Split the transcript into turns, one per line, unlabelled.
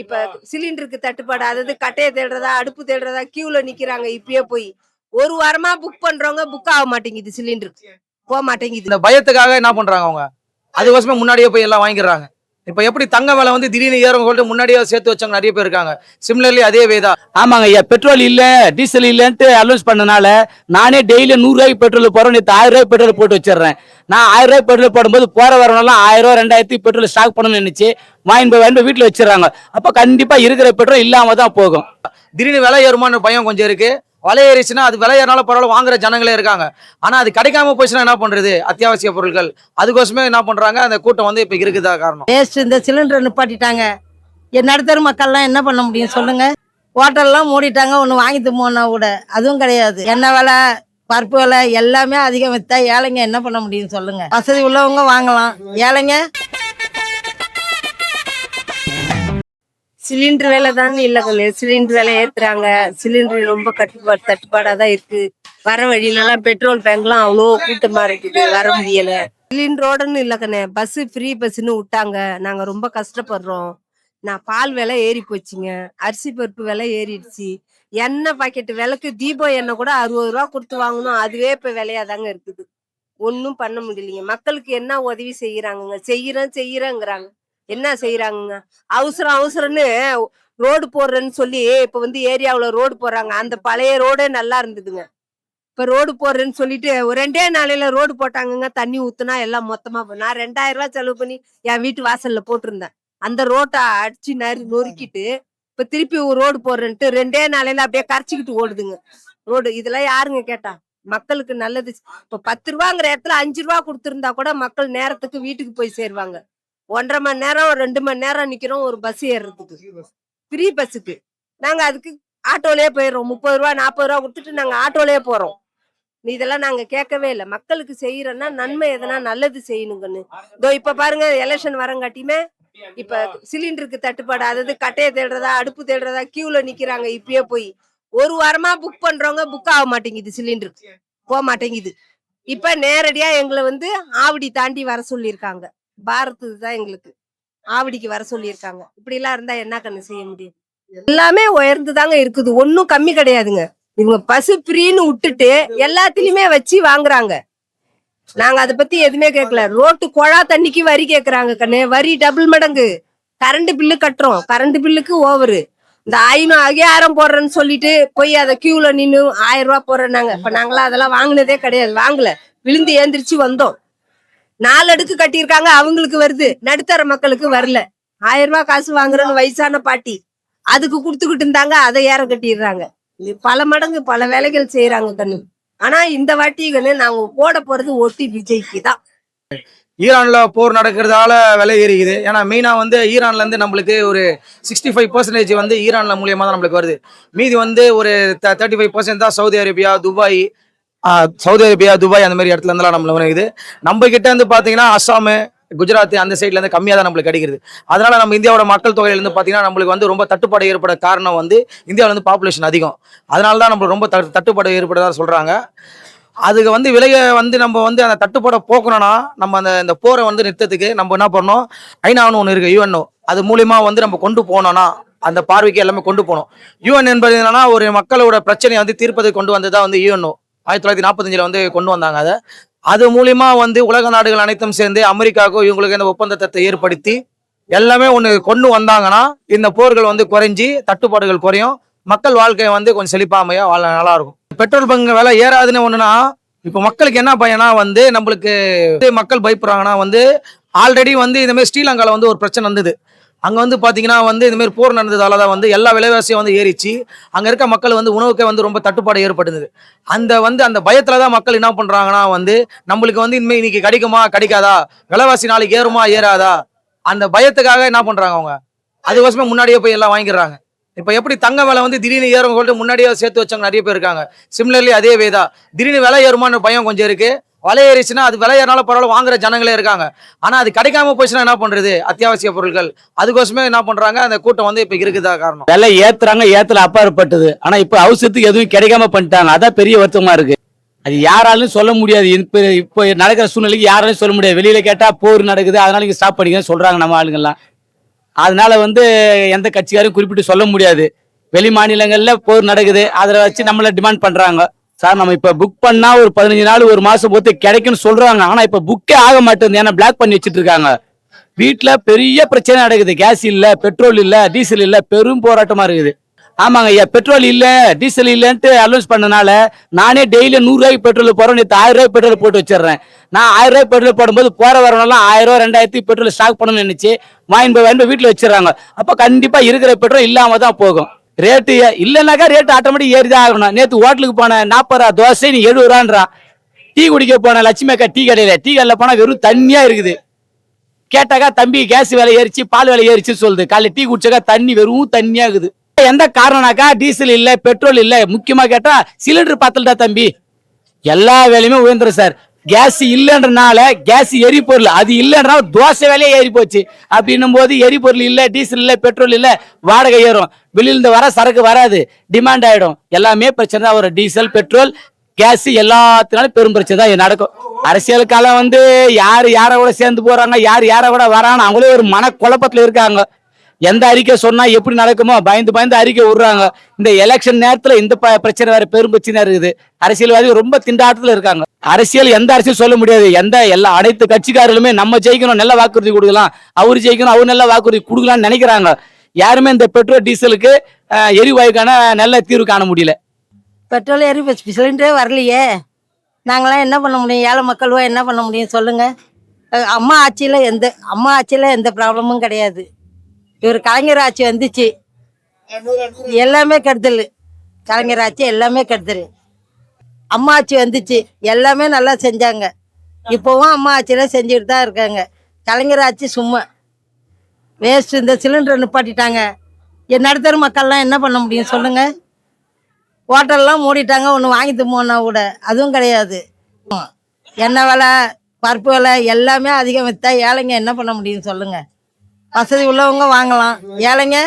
இப்ப சிலிண்டருக்கு தட்டுப்பாடு, அதாவது கட்டைய தேடுறதா, அடுப்பு தேடுறதா, கியூல நிக்கிறாங்க இப்பயே போய். ஒரு வாரமா புக் பண்றவங்க புக் ஆக மாட்டேங்குது சிலிண்டர். மாட்டேங்குது.
இந்த பயத்துக்காக என்ன பண்றாங்க அவங்க? அதுக்கோசமே முன்னாடியே போய் எல்லாம் வாங்கிடுறாங்க. இப்ப எப்படி தங்க விலை வந்து திடீர்னு ஏறும் சொல்லிட்டு முன்னாடியே சேர்த்து வச்சவங்க நிறைய பேர் இருக்காங்க. சிமிலர்லி அதே வேதா.
ஆமாங்க ஐயா, பெட்ரோல் இல்ல டீசல் இல்லன்ட்டு அலௌன்ஸ் பண்ணனால நானே டெய்லி 100 ரூபாய்க்கு பெட்ரோல் போறேன். நேற்று 1000 ரூபாய் பெட்ரோல் போட்டு வச்சிடறேன். நான் 1000 ரூபாய் பெட்ரோல் போடும்போது போற வரவெல்லாம் 1000 2000 பெட்ரோல் ஸ்டாக் பண்ணணும்னு நினைச்சு வாங்கி வீட்டுல வச்சிடறாங்க. அப்ப கண்டிப்பா இருக்கிற பெட்ரோல் இல்லாம தான் போகும்.
திடீர்னு விலை ஏறுமான்னு பயம் கொஞ்சம் இருக்கு. விலை ஏறிச்சுன்னா அது விலை ஏறினாலும் பரவாயில்ல வாங்குற ஜனங்களே இருக்காங்க. ஆனா அது கிடைக்காம போச்சுன்னா என்ன பண்றது? அத்தியாவசிய பொருட்கள் அதுக்கோசமே என்ன பண்றாங்க? அந்த கூட்டம் வந்து இப்ப இருக்குதா காரணம்.
இந்த சிலிண்டர் நிப்பாட்டிட்டாங்க. நடுத்தர மக்கள்லாம் என்ன பண்ண முடியும் சொல்லுங்க? ஹோட்டல்லாம் மூடிட்டாங்க. ஒன்று வாங்கிட்டு போனா கூட அதுவும் கிடையாது. எண்ணெய் விலை, பருப்பு விலை எல்லாமே அதிகம் வித்தா ஏழைங்க என்ன பண்ண முடியும் சொல்லுங்க? வசதி உள்ளவங்க வாங்கலாம், ஏழைங்க.
சிலிண்டர் வேலை தானே இல்லைங்க. சிலிண்டர் வேலை ஏத்துறாங்க. சிலிண்டர் ரொம்ப தட்டுப்பாடா தான் இருக்கு. வர வழியிலலாம் பெட்ரோல் பேங்க்லாம் அவ்வளோ கூட்டமா இருக்குது, வர முடியல. சிலிண்டரோடன்னு இல்லக்கண்ணே, பஸ் ஃப்ரீ பஸ்ன்னு விட்டாங்க. நாங்க ரொம்ப கஷ்டப்படுறோம். நான் பால் விலை ஏறி போச்சுங்க, அரிசி பருப்பு விலை ஏறிடுச்சு, எண்ணெய் பாக்கெட்டு விலைக்கு தீபம் எண்ணெய் கூட 60 ரூபா கொடுத்து வாங்கணும். அதுவே இப்ப விலையாதாங்க இருக்குது. ஒன்னும் பண்ண முடியலைங்க. மக்களுக்கு என்ன உதவி செய்யறாங்க? செய்யறேங்கிறாங்க. என்ன செய்யறாங்க? அவசரம்னு ரோடு போடுறேன்னு சொல்லி இப்ப வந்து ஏரியாவுல ரோடு போடுறாங்க. அந்த பழைய ரோடே நல்லா இருந்ததுங்க. இப்ப ரோடு போடுறேன்னு சொல்லிட்டு ஒரு 2 நாளையில ரோடு போட்டாங்கங்க. தண்ணி ஊத்துனா எல்லாம் மொத்தமா நான் 2000 ரூபாய் செலவு பண்ணி என் வீட்டு வாசல்ல போட்டிருந்தேன். அந்த ரோட்டை அடிச்சு நொறுக்கிட்டு இப்ப திருப்பி ஒரு ரோடு போடுறேன்ட்டு 2 நாளையில அப்படியே கரைச்சிக்கிட்டு ஓடுதுங்க ரோடு. இதெல்லாம் யாருங்க கேட்டா? மக்களுக்கு நல்லது. இப்ப 10 ரூபாங்கிற இடத்துல 5 ரூபா கொடுத்திருந்தா கூட மக்கள் நேரத்துக்கு வீட்டுக்கு போய் சேருவாங்க. 1.5 மணி நேரம் 2 மணி நேரம் நிக்கிறோம் ஒரு பஸ் ஏறுறதுக்கு, ஃப்ரீ பஸ்ஸுக்கு. நாங்க அதுக்கு ஆட்டோலயே போயிடுறோம். 30 ரூபா 40 ரூபா கொடுத்துட்டு நாங்க ஆட்டோலயே போறோம். இதெல்லாம் நாங்க கேட்கவே இல்லை. மக்களுக்கு செய்யறோம்னா நன்மை எதனா நல்லது செய்யணுங்கன்னு. இதோ இப்ப பாருங்க, எலெக்ஷன் வரங்காட்டியுமே இப்ப சிலிண்டருக்கு தட்டுப்பாடு, அதாவது கட்டைய தேடுறதா, அடுப்பு தேடுறதா, கியூல நிக்கிறாங்க இப்பயே போய். ஒரு வாரமா புக் பண்றவங்க புக் ஆக மாட்டேங்குது, சிலிண்டர் மாட்டேங்குது. இப்ப நேரடியா எங்களை வந்து ஆவடி தாண்டி வர சொல்லியிருக்காங்க. பாரத் தான் எங்களுக்கு ஆவடிக்கு வர சொல்லியிருக்காங்க. இப்படி எல்லாம் இருந்தா என்ன கண்ணு செய்ய முடியும்? எல்லாமே உயர்ந்துதாங்க இருக்குது, ஒன்னும் கம்மி கிடையாதுங்க. இவங்க பஸ் ஃப்ரீன்னு விட்டுட்டு எல்லாத்திலயுமே வச்சு வாங்குறாங்க. நாங்க அதை பத்தி எதுவுமே கேட்கல. ரோட்டு குழா தண்ணிக்கு வரி கேக்குறாங்க கண்ணு, வரி டபுள் மடங்கு. கரண்ட் பில்லு கட்டுறோம், கரண்ட் பில்லுக்கு ஓவரு. இந்த 5000 போடுறேன்னு சொல்லிட்டு போய் அதை கியூல நின்று 1000 ரூபாய் போடுறாங்க. இப்ப நாங்களாம் அதெல்லாம் வாங்கினதே கிடையாது, வாங்கல. விழுந்து ஏந்திரிச்சு வந்தோம். 4 அடுக்கு கட்டியிருக்காங்க, அவங்களுக்கு வருது, நடுத்தர மக்களுக்கு வரல. 1000 ரூபாய் காசு வாங்குறோன்னு வயசான பாட்டி அதுக்கு கொடுத்துக்கிட்டு இருந்தாங்க, அதை ஏற கட்டிடுறாங்க. பல மடங்கு பல வேலைகள் செய்யறாங்க கண்ணு. ஆனா இந்த வாட்டி கண்ணு நாங்க போட போறது ஓட்டி விஜய்க்கு தான்.
ஈரான்ல போர் நடக்கிறதால விலை ஏறிக்குது. ஏன்னா மெயினா வந்து ஈரான்ல இருந்து நம்மளுக்கு ஒரு 65% வந்து ஈரான்ல மூலியமா தான் நம்மளுக்கு வருது. மீதி வந்து ஒரு 35% தான் சவுதி அரேபியா, துபாய் அந்த மாதிரி இடத்துல இருந்தெல்லாம் நம்மளுக்கு வருது. நம்ம கிட்ட இருந்து பாத்தீங்கன்னா அஸ்ஸாம், குஜராத் அந்த சைட்ல இருந்து கம்மியா தான் நம்மளுக்கு கிடைக்கிறது. அதனால நம்ம இந்தியாவோட மக்கள் தொகையில இருந்து பாத்தீங்கன்னா நம்மளுக்கு வந்து ரொம்ப தட்டுப்பாடு ஏற்பட காரணம் வந்து இந்தியாவில வந்து பாப்புலேஷன் அதிகம். அதனாலதான் நம்மளுக்கு ரொம்ப தட்டுப்பாடு ஏற்படுறதா சொல்றாங்க. அதுக்கு வந்து விலைய வந்து நம்ம வந்து அந்த தட்டுப்பாடை போக்கணும்னா நம்ம அந்த போரை வந்து நிறுத்தத்துக்கு நம்ம என்ன பண்ணோம்? ஐநான்னு ஒன்று இருக்கு, யுஎன்ஓ. அது மூலியமா வந்து நம்ம கொண்டு போனோம்னா அந்த பார்வைக்கு எல்லாமே கொண்டு போனோம். யுஎன் என்பது என்னன்னா ஒரு மக்களோட பிரச்சனையை வந்து தீர்ப்பது கொண்டு வந்ததா வந்து யுஎன்ஓ 1945 வந்து கொண்டு வந்தாங்க. அது மூலியமா வந்து உலக நாடுகள் அனைத்தும் சேர்ந்து அமெரிக்காவுக்கும் இவங்களுக்கு இந்த ஒப்பந்தத்தை ஏற்படுத்தி எல்லாமே ஒண்ணு கொண்டு வந்தாங்கன்னா இந்த போர்கள் வந்து குறைஞ்சி தட்டுப்பாடுகள் குறையும், மக்கள் வாழ்க்கையை வந்து கொஞ்சம் செழிப்பாமையா நல்லா இருக்கும். பெட்ரோல் பங்க் விலை ஏறாதுன்னு ஒண்ணுனா இப்ப மக்களுக்கு என்ன பயனா வந்து நம்மளுக்கு மக்கள் பயப்படுறாங்கன்னா வந்து ஆல்ரெடி வந்து இந்த மாதிரி ஸ்ரீலங்கால வந்து ஒரு பிரச்சனை வந்தது. அங்க வந்து பாத்தீங்கன்னா வந்து இந்த மாதிரி போர் நடந்ததாலதான் வந்து எல்லா விலைவாசியும் வந்து ஏறிச்சு. அங்க இருக்க மக்கள் வந்து உணவுக்கே வந்து ரொம்ப தட்டுப்பாடு ஏற்படுது. அந்த பயத்துலதான் மக்கள் என்ன பண்றாங்கன்னா வந்து நம்மளுக்கு வந்து இனிமே இன்னைக்கு கிடைக்குமா கிடைக்காதா, விலைவாசி நாளைக்கு ஏறுமா ஏறாதா, அந்த பயத்துக்காக என்ன பண்றாங்க அவங்க? அதுக்கோசமே முன்னாடியே போய் எல்லாம் வாங்கிடுறாங்க. இப்ப எப்படி தங்க விலை வந்து திடீர்னு ஏறும் சொல்லிட்டு முன்னாடியே சேர்த்து வச்சவங்க நிறைய பேர் இருக்காங்க. சிமிலர்லி அதே வேதா திடீர்னு விலை ஏறுமான்னு பயம் கொஞ்சம் இருக்கு. விலை ஏறிச்சுன்னா அது விலை ஏறினாலும் பரவாயில்ல வாங்குற ஜனங்களே இருக்காங்க. ஆனா அது கிடைக்காம போச்சுன்னா என்ன பண்றது? அத்தியாவசிய பொருட்கள் அதுக்கோசமே என்ன பண்றாங்க? அந்த கூட்டம் வந்து இப்ப இருக்குதா காரணம்.
விலை ஏத்துறாங்க, ஏத்துல அப்பாற்பட்டது. ஆனா இப்ப அவசரத்துக்கு எதுவும் கிடைக்காம பண்ணிட்டாங்க, அதான் பெரிய வருத்தமா இருக்கு. அது யாராலும் சொல்ல முடியாது. இப்ப நடக்கிற சூழ்நிலைக்கு யாராலும் சொல்ல முடியாது. வெளியில கேட்டா போர் நடக்குது அதனால இங்க ஸ்டாப் பண்ணிக்க சொல்றாங்க நம்ம ஆளுங்கெல்லாம். அதனால வந்து எந்த கட்சிக்காரையும் குறிப்பிட்டு சொல்ல முடியாது. வெளி மாநிலங்கள்ல போர் நடக்குது, அதில் வச்சு நம்மள டிமாண்ட் பண்றாங்க. சார் நம்ம இப்ப புக் பண்ணா ஒரு 15 நாள் ஒரு மாசம் பொறுத்து கிடைக்கும்னு சொல்றாங்க. ஆனா இப்ப புக்கே ஆக மாட்டேங்குது, ஏன்னா பிளாக் பண்ணி வச்சுட்டு இருக்காங்க. வீட்டுல பெரிய பிரச்சனை நடக்குது. கேஸ் இல்ல, பெட்ரோல் இல்ல, டீசல் இல்ல, பெரும் போராட்டமா இருக்குது. ஆமாங்க ஐயா, பெட்ரோல் இல்ல டீசல் இல்லன்ட்டு அனௌன்ஸ் பண்ணனால நானே டெய்லி 100 ரூபாய்க்கு பெட்ரோல் போறேன். நேற்று 1000 ரூபாய் பெட்ரோல் போட்டு வச்சிடுறேன். நான் 1000 ரூபாய் பெட்ரோல் போடும்போது போற வரவங்கலாம் 1000 2000 பெட்ரோல் ஸ்டாக் பண்ணணும்னு நினைச்சு வாங்கி போய் வீட்டுல வச்சிடறாங்க. அப்ப கண்டிப்பா இருக்கிற பெட்ரோல் இல்லாம தான் போகும். ரேட்டு இல்லைன்னாக்கா ரேட்டு ஆட்டோமேட்டிக் ஏறிதான் ஆகணும். நேற்று ஹோட்டலுக்கு போனேன், 40 ரூபா தோசை, நீ 70 ரூபான்றான். டீ குடிக்க போனேன் லட்சுமி அக்கா டீ கடையில போனா வெறும் தண்ணியா இருக்குது. கேட்டாக்கா தம்பி கேஸ் விலை ஏறிச்சு, பால் விலை ஏறிச்சுன்னு சொல்லுது. காலைல டீ குடிச்சாக்கா தண்ணி வெறும் தண்ணியா இருக்குது. எந்த காரணம்னாக்கா டீசல் இல்ல, பெட்ரோல் இல்ல, முக்கியமா கேட்டா சிலிண்டர் பாத்தல்டா தம்பி. எல்லா வேலையுமே உயர்ந்துரும் சார். கேஸ் இல்லைன்றனால கேஸ் எரிபொருள் அது இல்லைன்றனால தோசை விலையே ஏறி போச்சு. அப்படின்னும் போது எரிபொருள் இல்ல, டீசல் இல்ல, பெட்ரோல் இல்ல, வாடகை ஏறும். வெளியிலிருந்து வர சரக்கு வராது, டிமாண்ட் ஆயிடும். எல்லாமே பிரச்சனை தான் வரும். டீசல், பெட்ரோல், கேஸ் எல்லாத்தினாலும் பெரும் பிரச்சனை தான் நடக்கும். அரசியலுக்கால வந்து யார கூட சேர்ந்து போறாங்க, யார கூட வராங்க, அவங்களே ஒரு மன குழப்பத்துல இருக்காங்க. எந்த அறிக்கை சொன்னா எப்படி நடக்குமோ பயந்து அறிக்கை விடுறாங்க. இந்த எலெக்ஷன் நேரத்துல இந்த பிரச்சனை வேற பெரும் பிரச்சனை இருக்குது. அரசியல்வாதி ரொம்ப திண்டாட்டத்துல இருக்காங்க. அரசியல் எந்த அரசியல் சொல்ல முடியாது. அனைத்து கட்சிக்காரர்களுமே நம்ம ஜெயிக்கணும், நல்ல வாக்குறுதி கொடுக்கலாம், அவரு ஜெயிக்கணும், அவர் நல்ல வாக்குறுதி கொடுக்கலாம்னு நினைக்கிறாங்க. யாருமே இந்த பெட்ரோல் டீசலுக்கு எரிவாயுக்கான நல்ல தீர்வு காண முடியல.
பெட்ரோல் ஏறி போச்சு, சிலிண்டரே வரலையே. நாங்களாம் என்ன பண்ண முடியும்? ஏழை மக்களுவா என்ன பண்ண முடியும் சொல்லுங்க. அம்மா ஆட்சியில் எந்த ப்ராப்ளமும் கிடையாது. இவர் கலைஞர் ஆட்சி வந்துச்சு, எல்லாமே கெடுதல். கலைஞர் ஆட்சி எல்லாமே கெடுதல். அம்மா ஆட்சி வந்துச்சு, எல்லாமே நல்லா செஞ்சாங்க. இப்போவும் அம்மா ஆட்சியில் செஞ்சுட்டு தான் இருக்காங்க. கலைஞர் ஆட்சி சும்மா வேஸ்ட். இந்த சிலிண்டரை நிப்பாட்டிட்டாங்க. என் நடுத்தர மக்கள்லாம் என்ன பண்ண முடியும் சொல்லுங்க. ஹோட்டல்லாம் மூடிட்டாங்க, ஒன்று வாங்கிட்டு போனா கூட அதுவும் கிடையாது. எண்ணெய் விலை, பருப்பு விலை எல்லாமே அதிகம் விற்றா ஏழைங்க என்ன பண்ண முடியும் சொல்லுங்க. வசதி உள்ளவங்க வாங்கலாம், ஏழைங்க